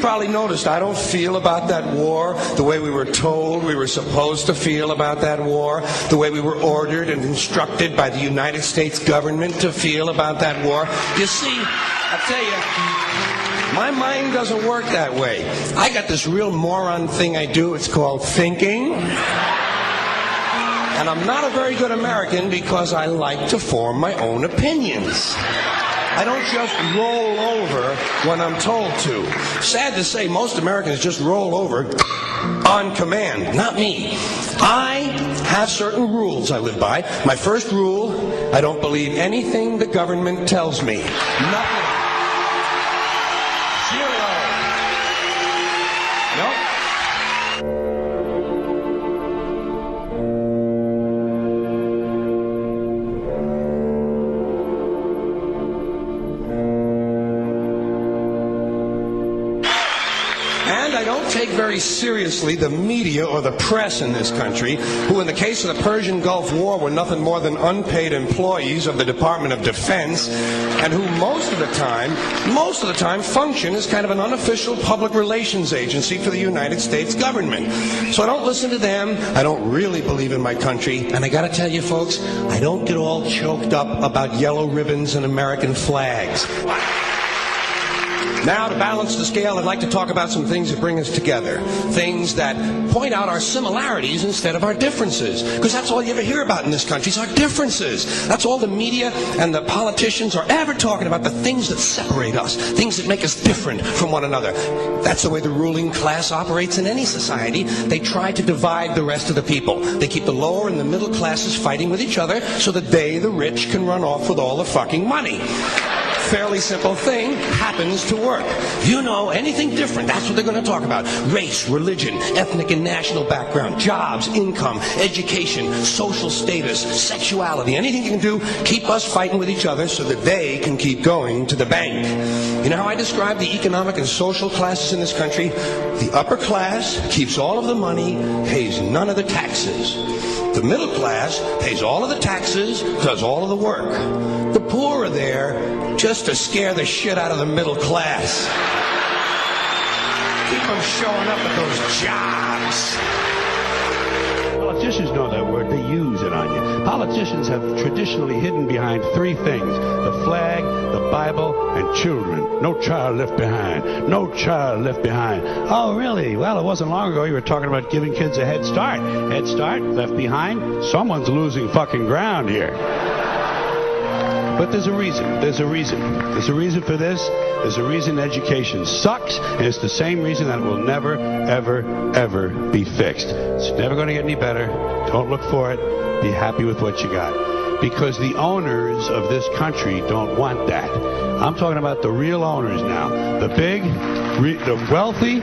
probably noticed I don't feel about that war the way we were told we were supposed to feel about that war, the way we were ordered and instructed by the United States government to feel about that war. You see, I'll tell you, my mind doesn't work that way. I got this real moron thing I do. It's called thinking. And I'm not a very good American because I like to form my own opinions. I don't just roll over when I'm told to. Sad to say, most Americans just roll over on command. Not me. I have certain rules I live by. My first rule, I don't believe anything the government tells me. Nothing. Zero. Nope. I don't take very seriously the media or the press in this country, who in the case of the Persian Gulf War were nothing more than unpaid employees of the Department of Defense, and who most of the time function as kind of an unofficial public relations agency for the United States government. So I don't listen to them. I don't really believe in my country. And I gotta tell you folks, I don't get all choked up about yellow ribbons and American flags. Now, to balance the scale, I'd like to talk about some things that bring us together. Things that point out our similarities instead of our differences. Because that's all you ever hear about in this country is our differences. That's all the media and the politicians are ever talking about, the things that separate us, things that make us different from one another. That's the way the ruling class operates in any society. They try to divide the rest of the people. They keep the lower and the middle classes fighting with each other so that they, the rich, can run off with all the fucking money. Fairly simple thing, happens to work. You know, anything different, that's what they're going to talk about. Race, religion, ethnic and national background, jobs, income, education, social status, sexuality, anything you can do, keep us fighting with each other so that they can keep going to the bank. You know how I describe the economic and social classes in this country? The upper class keeps all of the money, pays none of the taxes. The middle class pays all of the taxes, does all of the work. The poor are there just to scare the shit out of the middle class. Keep them showing up at those jobs. Politicians know that word. They use it on you. Politicians have traditionally hidden behind three things: the flag, the Bible, and children. No child left behind. No child left behind. Oh, really? Well, it wasn't long ago you were talking about giving kids a head start. Head start, left behind? Someone's losing fucking ground here. But there's a reason. There's a reason. There's a reason for this. There's a reason education sucks, and it's the same reason that it will never, ever, ever be fixed. It's never going to get any better. Don't look for it. Be happy with what you got. Because the owners of this country don't want that. I'm talking about the real owners now. The big, the wealthy,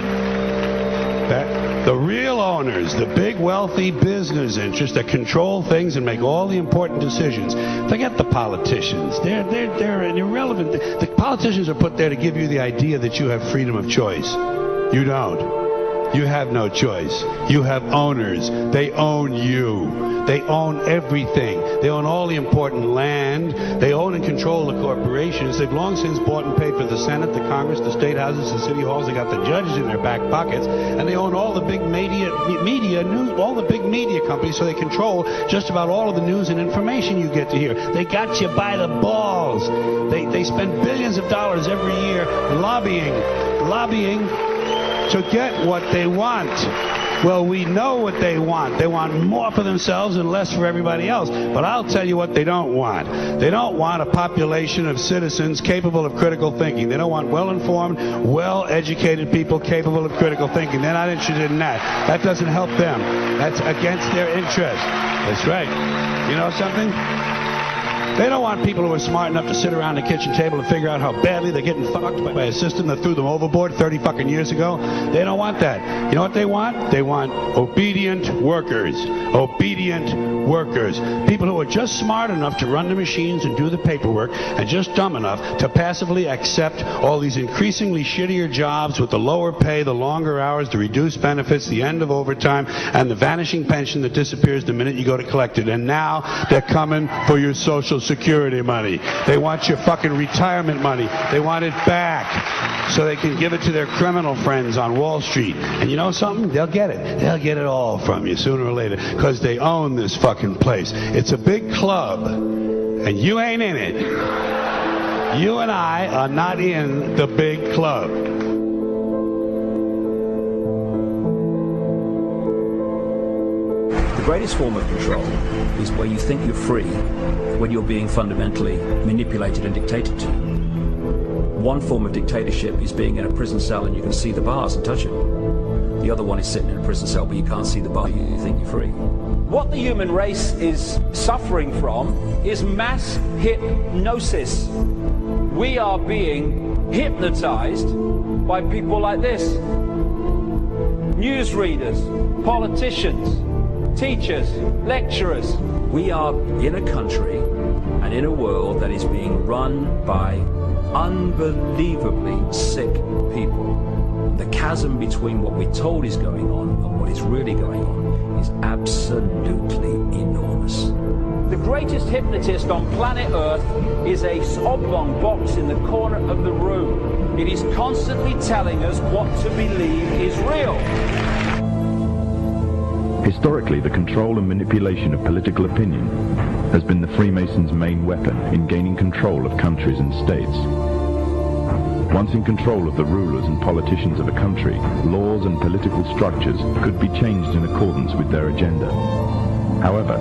the real owners, the big wealthy business interests that control things and make all the important decisions. Forget the politicians. They're irrelevant. The politicians are put there to give you the idea that you have freedom of choice. You don't. You have no choice. You have owners. They own you. They own everything. They own all the important land. They own and control the corporations. They've long since bought and paid for the Senate, the Congress, the state houses, the city halls. They got the judges in their back pockets, and they own all the big media news, all the big media companies. So they control just about all of the news and information you get to hear. They got you by the balls. They spend billions of dollars every year lobbying to get what they want. Well, we know what they want. They want more for themselves and less for everybody else. But I'll tell you what they don't want. They don't want a population of citizens capable of critical thinking. They don't want well-informed, well-educated people capable of critical thinking. They're not interested in that. That doesn't help them. That's against their interest. That's right. You know something? They don't want people who are smart enough to sit around the kitchen table and figure out how badly they're getting fucked by a system that threw them overboard 30 fucking years ago. They don't want that. You know what they want? They want obedient workers. Obedient workers. People who are just smart enough to run the machines and do the paperwork, and just dumb enough to passively accept all these increasingly shittier jobs with the lower pay, the longer hours, the reduced benefits, the end of overtime, and the vanishing pension that disappears the minute you go to collect it. And now they're coming for your Social Security money. They want your fucking retirement money. They want it back so they can give it to their criminal friends on Wall Street. And you know something? They'll get it. They'll get it all from you sooner or later because they own this fucking place. It's a big club, and you ain't in it. You and I are not in the big club. The greatest form of control is where you think you're free when you're being fundamentally manipulated and dictated to. One form of dictatorship is being in a prison cell and you can see the bars and touch them. The other one is sitting in a prison cell but you can't see the bar, you think you're free. What the human race is suffering from is mass hypnosis. We are being hypnotized by people like this. Newsreaders, politicians, teachers, lecturers. We are in a country and in a world that is being run by unbelievably sick people. The chasm between what we're told is going on and what is really going on is absolutely enormous. The greatest hypnotist on planet Earth is a oblong box in the corner of the room. It is constantly telling us what to believe is real. Historically, the control and manipulation of political opinion has been the Freemasons' main weapon in gaining control of countries and states. Once in control of the rulers and politicians of a country, laws and political structures could be changed in accordance with their agenda. However,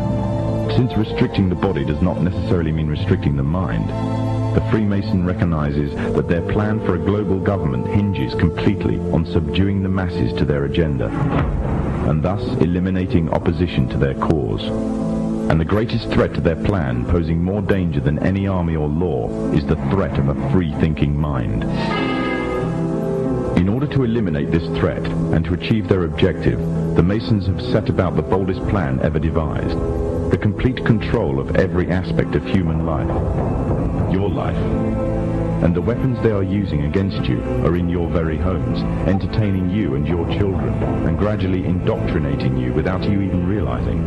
since restricting the body does not necessarily mean restricting the mind, the Freemason recognizes that their plan for a global government hinges completely on subduing the masses to their agenda, and thus eliminating opposition to their cause. And the greatest threat to their plan, posing more danger than any army or law, is the threat of a free-thinking mind. In order to eliminate this threat and to achieve their objective, the Masons have set about the boldest plan ever devised: the complete control of every aspect of human life, your life. And the weapons they are using against you are in your very homes, entertaining you and your children, and gradually indoctrinating you without you even realizing.